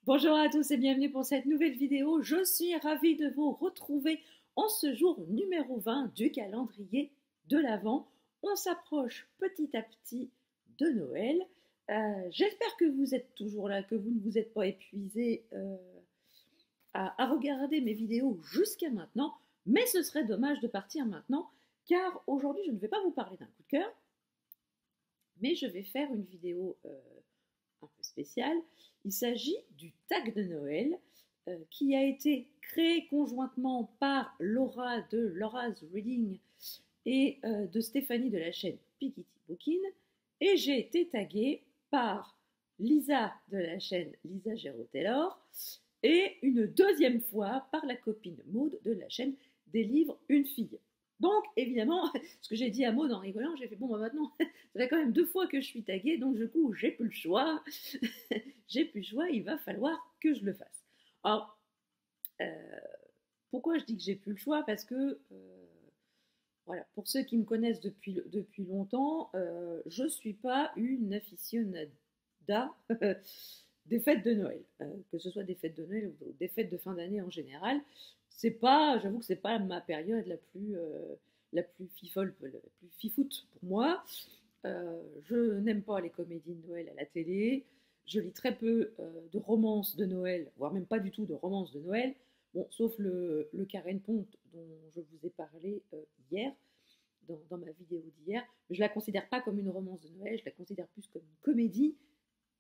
Bonjour à tous et bienvenue pour cette nouvelle vidéo. Je suis ravie de vous retrouver en ce jour numéro 20 du calendrier de l'Avent. On s'approche petit à petit de Noël. J'espère que vous êtes toujours là, que vous ne vous êtes pas épuisés à regarder mes vidéos jusqu'à maintenant. Mais ce serait dommage de partir maintenant car aujourd'hui je ne vais pas vous parler d'un coup de cœur, mais je vais faire une vidéo un peu spéciale. Il s'agit du tag de Noël qui a été créé conjointement par Laura de Laura's Reading et de Stéphanie de la chaîne Pikiti Bookin. Et j'ai été taguée par Lisa de la chaîne Lisa Géraud-Taylor et une deuxième fois par la copine Maud de la chaîne Des livres une fille. Donc, évidemment, ce que j'ai dit à Maud en rigolant, j'ai fait bon, bah maintenant, ça fait quand même 2 fois que je suis taguée, donc du coup, j'ai plus le choix. J'ai plus le choix, il va falloir que je le fasse. Alors, pourquoi je dis que j'ai plus le choix? Parce que, voilà, pour ceux qui me connaissent depuis longtemps, je ne suis pas une aficionada des fêtes de Noël, que ce soit des fêtes de Noël ou des fêtes de fin d'année en général. C'est pas, j'avoue que c'est pas ma période la plus fifole, la plus fifoute pour moi. Je n'aime pas les comédies de Noël à la télé. Je lis très peu de romances de Noël, voire même pas du tout de romances de Noël. Bon, sauf le Karen Pont dont je vous ai parlé hier, dans ma vidéo d'hier. Mais je la considère pas comme une romance de Noël, je la considère plus comme une comédie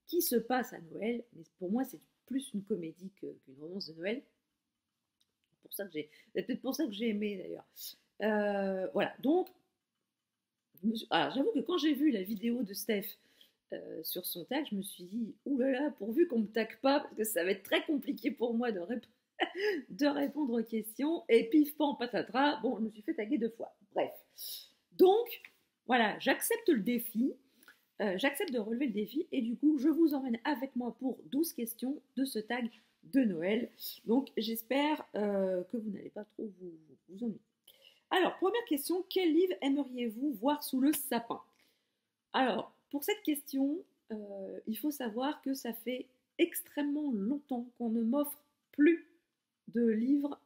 qui se passe à Noël. Mais pour moi, c'est plus une comédie qu'une romance de Noël. C'est peut-être pour ça que j'ai aimé d'ailleurs. Voilà, donc, j'avoue que quand j'ai vu la vidéo de Steph sur son tag, je me suis dit, oulala, pourvu qu'on me tague pas, parce que ça va être très compliqué pour moi de répondre aux questions. Et pif, pan, patatras, bon, je me suis fait taguer 2 fois. Bref. Donc, voilà, j'accepte le défi. J'accepte de relever le défi et du coup, je vous emmène avec moi pour 12 questions de ce tag de Noël. Donc, j'espère que vous n'allez pas trop vous ennuyer. Alors, première question, quel livre aimeriez-vous voir sous le sapin? Alors, pour cette question, il faut savoir que ça fait extrêmement longtemps qu'on ne m'offre plus de livres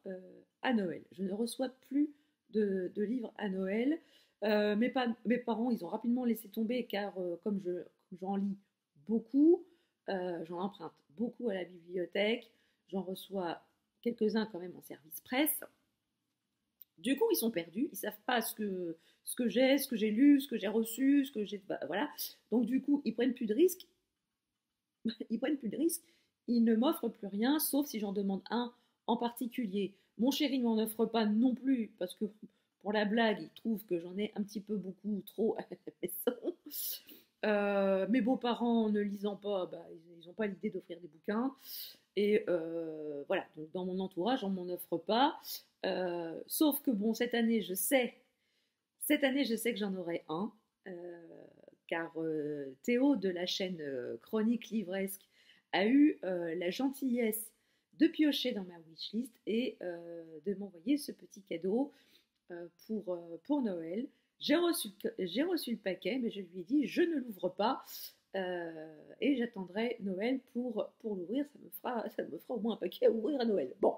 à Noël. Je ne reçois plus de livres à Noël. Mes parents, ils ont rapidement laissé tomber car comme j'en lis beaucoup, j'en emprunte beaucoup à la bibliothèque, j'en reçois quelques-uns quand même en service presse. Du coup, ils sont perdus, ils savent pas ce que j'ai lu, ce que j'ai reçu, ce que j'ai... Bah, voilà. Donc du coup, ils prennent plus de risques. Ils prennent plus de risques. Ils ne m'offrent plus rien, sauf si j'en demande un en particulier. Mon chéri ne m'en offre pas non plus, parce que pour la blague, il trouve que j'en ai un petit peu beaucoup trop à la maison. Mes beaux-parents, ne lisant pas, bah, ils n'ont pas l'idée d'offrir des bouquins. Et voilà, donc dans mon entourage, on m'en offre pas. Sauf que bon, cette année, je sais que j'en aurai un. Car Théo de la chaîne Chronique Livresque a eu la gentillesse de piocher dans ma wishlist et de m'envoyer ce petit cadeau pour Noël. J'ai reçu le paquet, mais je lui ai dit je ne l'ouvre pas et j'attendrai Noël pour l'ouvrir. Ça me fera au moins un paquet à ouvrir à Noël. Bon,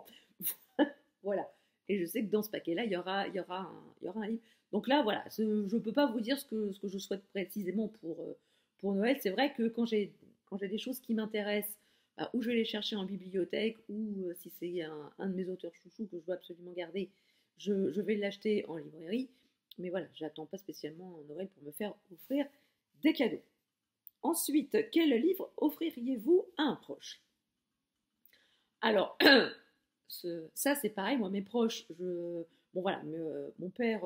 voilà. Et je sais que dans ce paquet-là, il y aura un livre. Donc là, voilà, je ne peux pas vous dire ce que je souhaite précisément pour Noël. C'est vrai que quand j'ai des choses qui m'intéressent, bah, ou je vais les chercher en bibliothèque, ou si c'est un de mes auteurs chouchous que je veux absolument garder, je vais l'acheter en librairie. Mais voilà, j'attends pas spécialement Noël pour me faire offrir des cadeaux. Ensuite, quel livre offririez-vous à un proche? Alors, ça c'est pareil, moi mes proches, bon voilà, mon père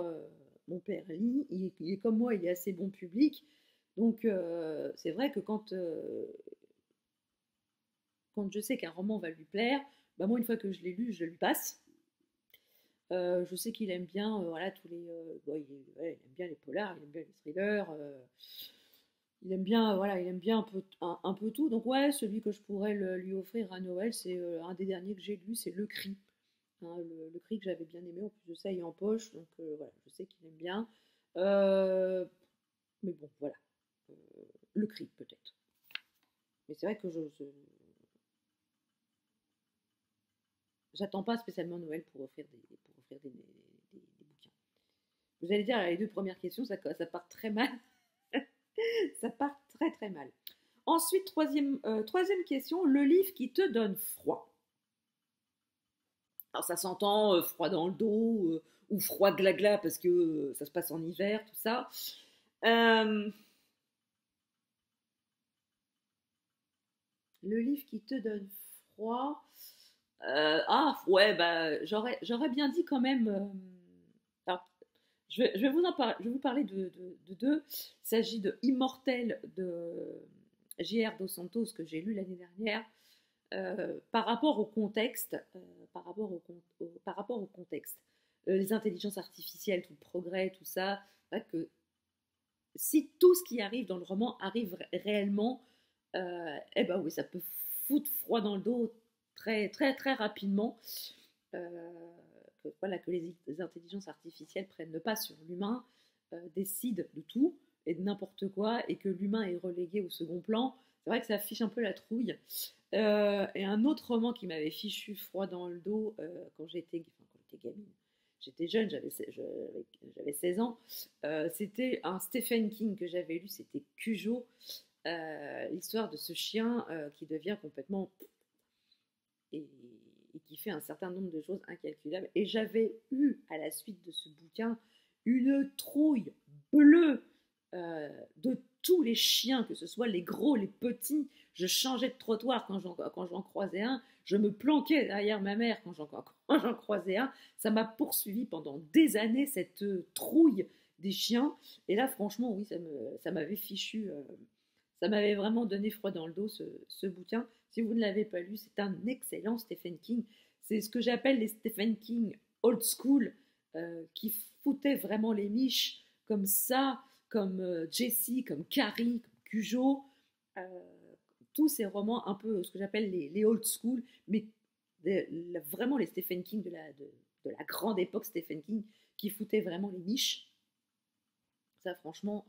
lit, il est comme moi, il est assez bon public, donc c'est vrai que quand je sais qu'un roman va lui plaire, bah moi une fois que je l'ai lu, je lui passe. Je sais qu'il aime bien, voilà, bon, ouais, il aime bien les polars, il aime bien les thrillers, il aime bien, voilà, il aime bien un peu tout. Donc ouais, celui que je pourrais lui offrir à Noël, c'est un des derniers que j'ai lu, c'est Le Cri. Hein, le Cri que j'avais bien aimé, en plus de ça, il est en poche, donc voilà, je sais qu'il aime bien. Mais bon, voilà, Le Cri peut-être. Mais c'est vrai que j'attends pas spécialement Noël pour offrir des bouquins. Vous allez dire, les deux premières questions, ça part très mal. Ça part très très mal. Ensuite, troisième question, le livre qui te donne froid. Alors ça s'entend, froid dans le dos, ou froid glagla parce que ça se passe en hiver, tout ça. Euh, le livre qui te donne froid. Ouais, bah, j'aurais bien dit quand même. Alors, je vais je vais vous parler de deux. Il s'agit de Immortel de J.R. Dos Santos que j'ai lu l'année dernière. Par rapport au contexte, par rapport au contexte, les intelligences artificielles, tout le progrès, tout ça, que si tout ce qui arrive dans le roman arrive réellement, eh ben oui, ça peut foutre froid dans le dos très très très rapidement. Euh, voilà, que les intelligences artificielles prennent le pas sur l'humain, décident de tout et de n'importe quoi, et que l'humain est relégué au second plan. C'est vrai que ça affiche un peu la trouille. Et un autre roman qui m'avait fichu froid dans le dos quand j'étais gamine, j'étais jeune, j'avais 16 ans, c'était un Stephen King que j'avais lu, c'était Cujo, l'histoire de ce chien qui devient complètement et, et qui fait un certain nombre de choses incalculables. Et j'avais eu à la suite de ce bouquin une trouille bleue de tous les chiens, que ce soit les gros, les petits. Je changeais de trottoir quand j'en croisais un. Je me planquais derrière ma mère quand j'en croisais un. Ça m'a poursuivi pendant des années, cette trouille des chiens. Et là, franchement, oui, ça m'avait fichu. Ça m'avait vraiment donné froid dans le dos, ce bouquin. Si vous ne l'avez pas lu, c'est un excellent Stephen King. C'est ce que j'appelle les Stephen King old school, qui foutaient vraiment les miches, comme ça, comme Jessie, comme Carrie, comme Cujo. Euh, tous ces romans un peu ce que j'appelle les old school, mais vraiment les Stephen King de la grande époque Stephen King, qui foutaient vraiment les miches. Ça, franchement,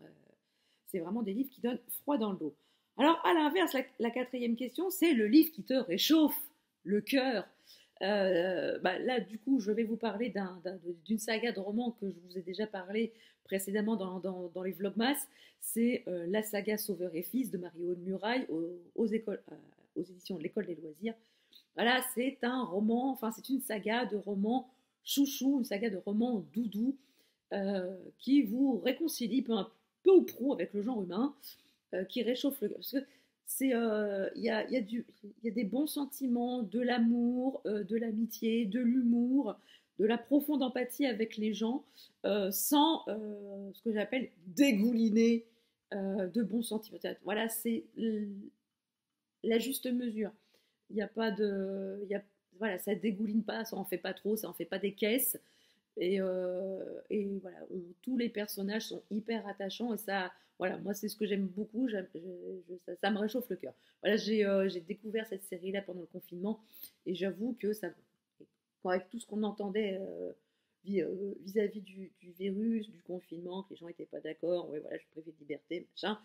c'est vraiment des livres qui donnent froid dans le dos. Alors, à l'inverse, la quatrième question, c'est le livre qui te réchauffe le cœur. Bah, là, du coup, je vais vous parler d'une saga de romans que je vous ai déjà parlé précédemment dans les Vlogmas. C'est la saga Sauveur et Fils de Marie-Aude Murail aux éditions de l'École des loisirs. Voilà, c'est un roman, enfin, c'est une saga de romans chouchou, une saga de romans doudou, qui vous réconcilie peu ou prou avec le genre humain, qui réchauffe le cœur. Parce que il y a des bons sentiments, de l'amour, de l'amitié, de l'humour, de la profonde empathie avec les gens, sans ce que j'appelle dégouliner de bons sentiments. Voilà, c'est la juste mesure. Il n'y a pas de, voilà, ça dégouline pas, ça en fait pas trop, ça en fait pas des caisses. Et voilà, tous les personnages sont hyper attachants et ça, voilà, moi c'est ce que j'aime beaucoup, ça me réchauffe le cœur. Voilà, j'ai découvert cette série-là pendant le confinement et j'avoue que ça, avec tout ce qu'on entendait vis-à-vis du virus, du confinement, que les gens n'étaient pas d'accord, ouais, voilà, je préfère liberté, machin.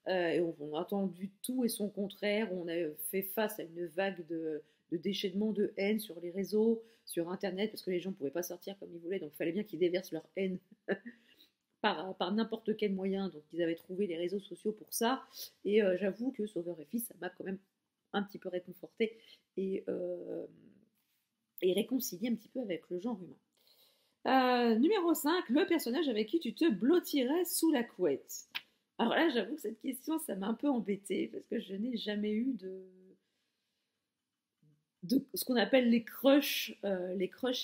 Et on a entendu tout et son contraire. On a fait face à une vague de déchaînement de haine sur les réseaux, sur Internet, parce que les gens ne pouvaient pas sortir comme ils voulaient, donc il fallait bien qu'ils déversent leur haine par n'importe quel moyen. Donc ils avaient trouvé les réseaux sociaux pour ça. Et j'avoue que Sauveur et Fils, ça m'a quand même un petit peu réconforté et réconcilié un petit peu avec le genre humain. Numéro 5, le personnage avec qui tu te blottirais sous la couette. Alors là, j'avoue que cette question, ça m'a un peu embêtée parce que je n'ai jamais eu de ce qu'on appelle les crushs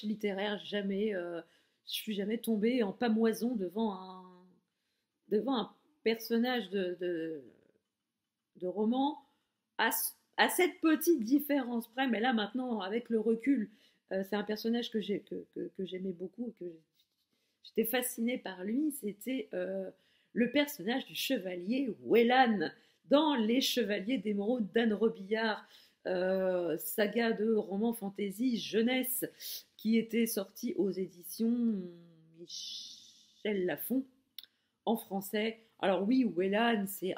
littéraires. Jamais, je suis jamais tombée en pamoison devant un personnage de roman à, à cette petite différence près. Mais là, maintenant, avec le recul, c'est un personnage que j'aimais beaucoup et que j'étais fascinée par lui. C'était le personnage du chevalier Wellan dans Les Chevaliers d'Émeraude d'Anne Robillard, saga de roman fantasy jeunesse qui était sortie aux éditions Michel Lafon en français. Alors oui, Wellan, c'est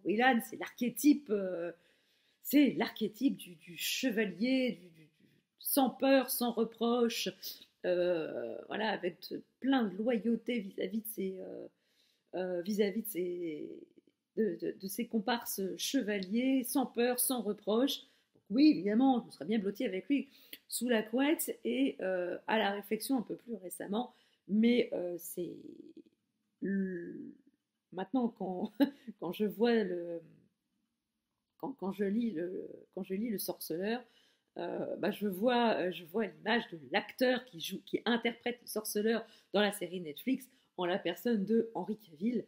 l'archétype du chevalier, sans peur, sans reproche, voilà, avec plein de loyauté vis-à-vis de ses, vis-à-vis de ses comparses chevaliers, sans peur, sans reproche. Donc, oui, évidemment, je serais bien blotti avec lui sous la couette et à la réflexion un peu plus récemment, mais c'est maintenant quand je vois quand je lis le sorceleur, bah, je vois l'image de l'acteur qui interprète le sorceleur dans la série Netflix en la personne de Henry Cavill.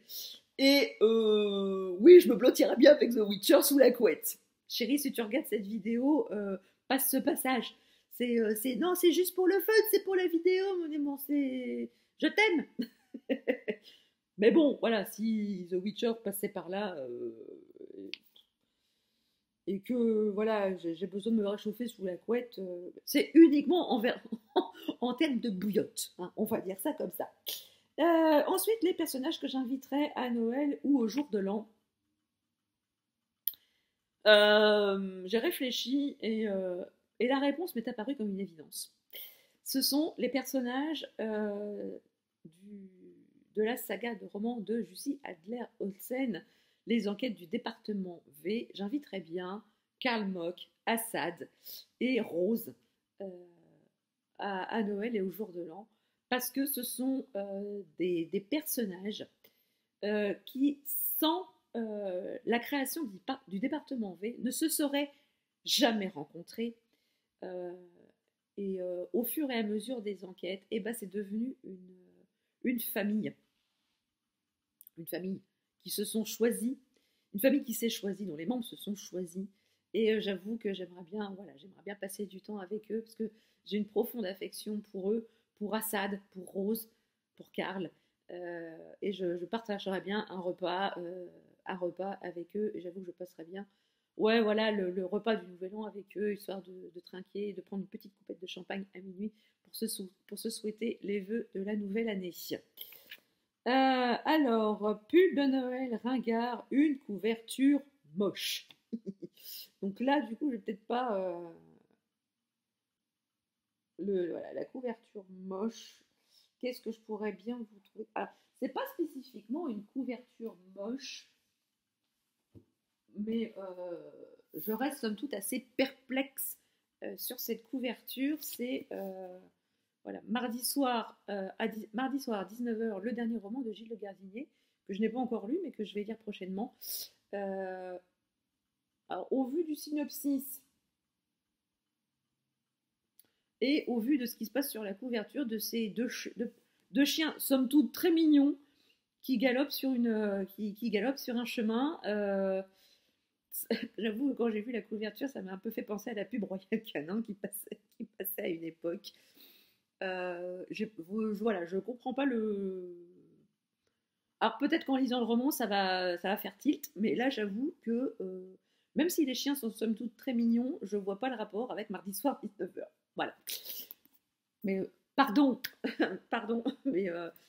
Et oui, je me blottirais bien avec The Witcher sous la couette. Chérie, si tu regardes cette vidéo, passe ce passage. Non, c'est juste pour le fun, c'est pour la vidéo, mon c'est, je t'aime. Mais bon, voilà, si The Witcher passait par là et que voilà, j'ai besoin de me réchauffer sous la couette, c'est uniquement en termes de bouillotte, hein, on va dire ça comme ça. Ensuite, les personnages que j'inviterai à Noël ou au jour de l'an. J'ai réfléchi et la réponse m'est apparue comme une évidence. Ce sont les personnages de la saga de romans de Jussi Adler-Olsen, les enquêtes du département V. J'inviterai bien Karl Mock, Assad et Rose à Noël et au jour de l'an, parce que ce sont des personnages qui, sans la création du département V, ne se seraient jamais rencontrés. Et au fur et à mesure des enquêtes, eh ben, c'est devenu une famille. Une famille qui se sont choisis, une famille qui s'est choisie, dont les membres se sont choisis. Et j'avoue que j'aimerais bien passer du temps avec eux, parce que j'ai une profonde affection pour eux, pour Assad, pour Rose, pour Karl. Et je partagerais bien un repas avec eux. Et j'avoue que je passerais bien, ouais, voilà, le repas du Nouvel An avec eux, histoire de trinquer, de prendre une petite coupette de champagne à minuit pour se souhaiter les vœux de la nouvelle année. Alors, pull de Noël ringard, une couverture moche. Donc là, du coup, je vais peut-être pas voilà, la couverture moche. Qu'est-ce que je pourrais bien vous trouver? Alors, c'est pas spécifiquement une couverture moche, mais je reste somme toute assez perplexe sur cette couverture. C'est voilà, mardi soir à 19h, le dernier roman de Gilles Le Gardinier, que je n'ai pas encore lu, mais que je vais lire prochainement. Alors, au vu du synopsis et au vu de ce qui se passe sur la couverture de ces deux chiens, somme toute très mignons, qui galopent sur un chemin. J'avoue que quand j'ai vu la couverture, ça m'a un peu fait penser à la pub Royal Canin qui passait à une époque. Voilà, je comprends pas le. Alors peut-être qu'en lisant le roman, ça va faire tilt, mais là j'avoue que même si les chiens sont somme toute très mignons, je vois pas le rapport avec mardi soir 19h. Voilà. Mais pardon, pardon, mais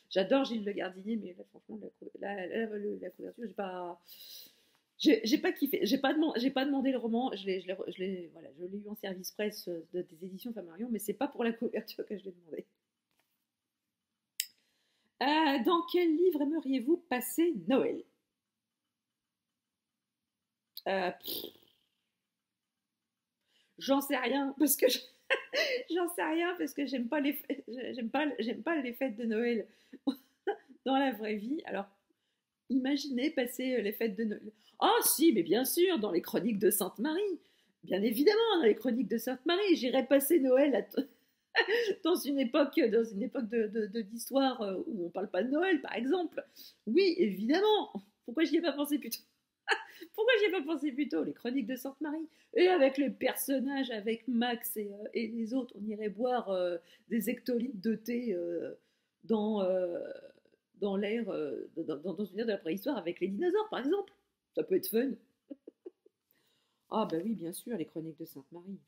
j'adore Gilles Le Gardinier, mais là franchement la couverture, j'ai pas kiffé, j'ai pas demandé le roman, je l'ai eu en service presse des éditions Flammarion, mais c'est pas pour la couverture que je l'ai demandé. Dans quel livre aimeriez-vous passer Noël? J'en sais rien parce que j'en sais rien parce que j'aime pas les fêtes de Noël dans la vraie vie. Alors imaginez passer les fêtes de Noël. Ah si, mais bien sûr, dans les chroniques de Sainte-Marie. Bien évidemment, dans les chroniques de Sainte-Marie, j'irai passer Noël dans une époque d'histoire où on parle pas de Noël, par exemple. Oui, évidemment. Pourquoi j'y ai pas pensé plus tôt? Pourquoi j'y ai pas pensé plus tôt? Les chroniques de Sainte-Marie. Et avec les personnages, avec Max et les autres, on irait boire des hectolitres de thé dans, dans l'ère, dans une ère de la préhistoire avec les dinosaures, par exemple. Ça peut être fun. Ah bah oui, bien sûr, les chroniques de Sainte-Marie.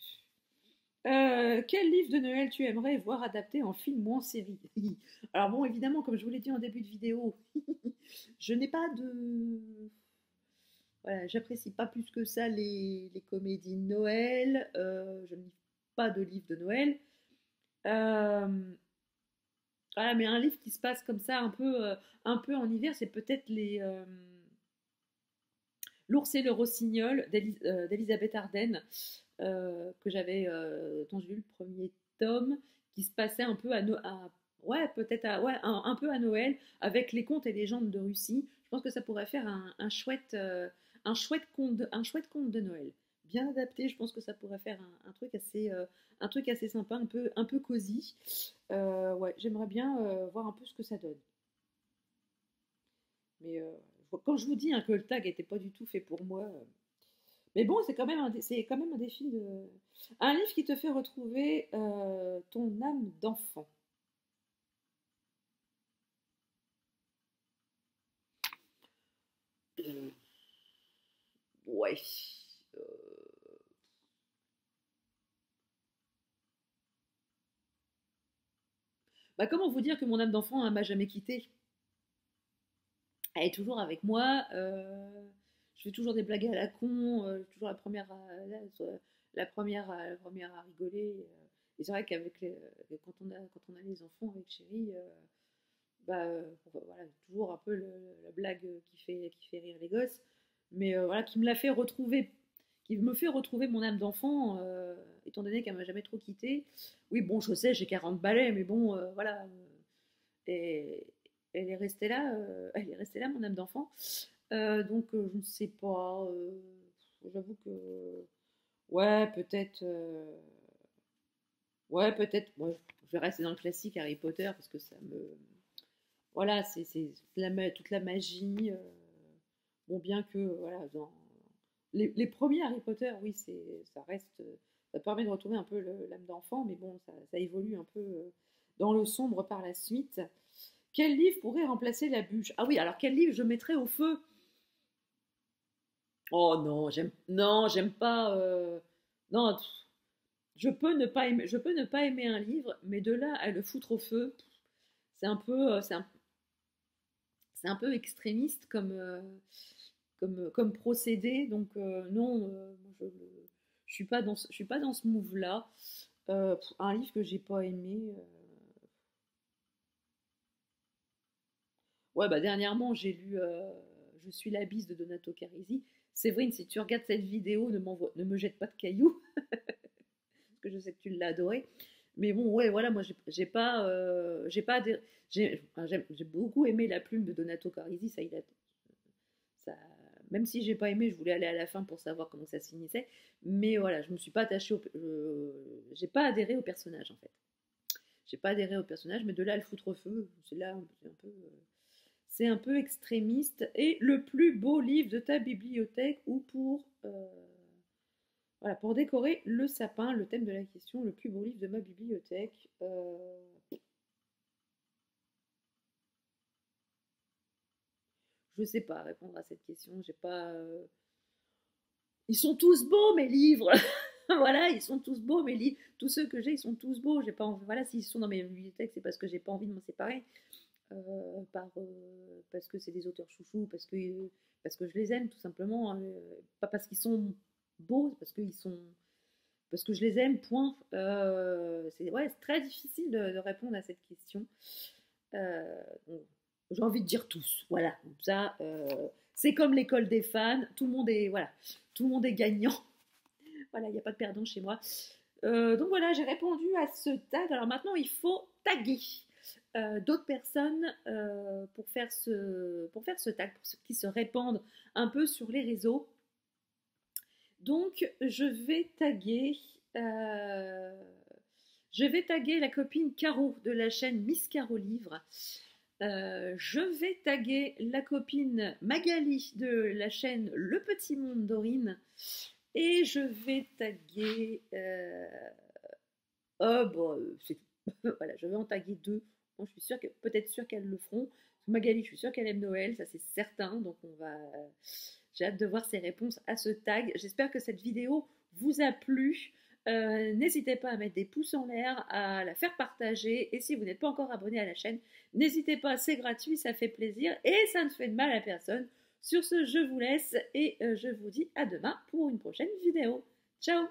Quel livre de Noël tu aimerais voir adapté en film ou en série? Alors bon, évidemment, comme je vous l'ai dit en début de vidéo, je n'ai pas de... Voilà, j'apprécie pas plus que ça les comédies de Noël. Je ne lis pas de livre de Noël. Voilà, mais un livre qui se passe comme ça, un peu en hiver, c'est peut-être L'ours et le rossignol d'Elisabeth Arden, que j'avais, dont j'ai lu le premier tome, qui se passait un peu ouais, peut-être ouais, un peu à Noël, avec les contes et légendes de Russie. Je pense que ça pourrait faire un chouette conte de Noël. Bien adapté, je pense que ça pourrait faire un truc assez sympa, un peu cosy. Ouais, j'aimerais bien voir un peu ce que ça donne. Mais quand je vous dis hein, que le tag n'était pas du tout fait pour moi. Mais bon, c'est quand même un défi de. Un livre qui te fait retrouver ton âme d'enfant. Euh, ouais. Euh, Bah, comment vous dire que mon âme d'enfant m'a jamais quitté. Elle est toujours avec moi. Je fais toujours des blagues à la con. Toujours la première à rigoler. Et c'est vrai quand on a les enfants avec chéri, bah, voilà, toujours un peu la blague qui fait rire les gosses, mais voilà, qui me fait retrouver mon âme d'enfant, étant donné qu'elle m'a jamais trop quitté. Oui, bon, je sais, j'ai 40 balais, mais bon, voilà. Et elle est restée là, elle est restée là, mon âme d'enfant. Donc, je ne sais pas. J'avoue que, ouais, peut-être. Ouais, peut-être. Ouais, je vais rester dans le classique Harry Potter parce que ça me. Voilà, c'est toute la magie. Bon, bien que, voilà, dans les premiers Harry Potter, oui, ça reste. Ça permet de retrouver un peu l'âme d'enfant, mais bon, ça évolue un peu dans le sombre par la suite. Quel livre pourrait remplacer la bûche? Ah oui, alors quel livre je mettrais au feu? Oh non, j'aime pas. Non, je peux ne pas aimer un livre, mais de là à le foutre au feu, c'est un peu, c'est un peu extrémiste comme procédé. Donc non, je suis pas je suis pas dans ce move-là. Un livre que j'ai pas aimé. Ouais, bah dernièrement j'ai lu Je suis la bise de Donato Carisi. Séverine, si tu regardes cette vidéo, ne me jette pas de cailloux, parce que je sais que tu l'as adoré. Mais bon, ouais, voilà, moi j'ai pas j'ai beaucoup aimé la plume de Donato Carisi, ça, même si j'ai pas aimé, je voulais aller à la fin pour savoir comment ça se finissait. Mais voilà, je me suis pas attachée j'ai pas adhéré au personnage en fait. J'ai pas adhéré au personnage, mais de là à le foutre au feu, c'est un peu extrémiste. Et le plus beau livre de ta bibliothèque ou voilà, pour décorer le sapin, le thème de la question, le plus beau livre de ma bibliothèque. Je sais pas répondre à cette question. J'ai pas. Ils sont tous beaux mes livres. Voilà, ils sont tous beaux mes livres. Tous ceux que j'ai, ils sont tous beaux. J'ai pas envie. Voilà, s'ils sont dans mes bibliothèques, c'est parce que j'ai pas envie de m'en séparer. Parce que c'est des auteurs chouchous, parce que je les aime tout simplement, hein, pas parce qu'ils sont beaux, parce que je les aime, point. C'est ouais, c'est très difficile de répondre à cette question. Donc, j'ai envie de dire tous, voilà. Donc ça, c'est comme l'école des fans, tout le monde est, voilà, tout le monde est gagnant. Voilà, il n'y a pas de perdant chez moi. Donc voilà, j'ai répondu à ce tag. Alors maintenant, il faut taguer d'autres personnes pour faire ce tag, pour qui se répandent un peu sur les réseaux. Donc, euh, je vais taguer la copine Caro de la chaîne Miss Caro Livre. Je vais taguer la copine Magali de la chaîne Le Petit Monde d'Aurine. Et je vais taguer. Oh, bon, c'est voilà, je vais en taguer deux. Bon, je suis sûre peut-être sûre qu'elles le feront. Magali, je suis sûre qu'elle aime Noël, ça c'est certain. Donc j'ai hâte de voir ses réponses à ce tag. J'espère que cette vidéo vous a plu. N'hésitez pas à mettre des pouces en l'air, à la faire partager. Et si vous n'êtes pas encore abonné à la chaîne, n'hésitez pas, c'est gratuit, ça fait plaisir et ça ne fait de mal à personne. Sur ce, je vous laisse et je vous dis à demain pour une prochaine vidéo. Ciao!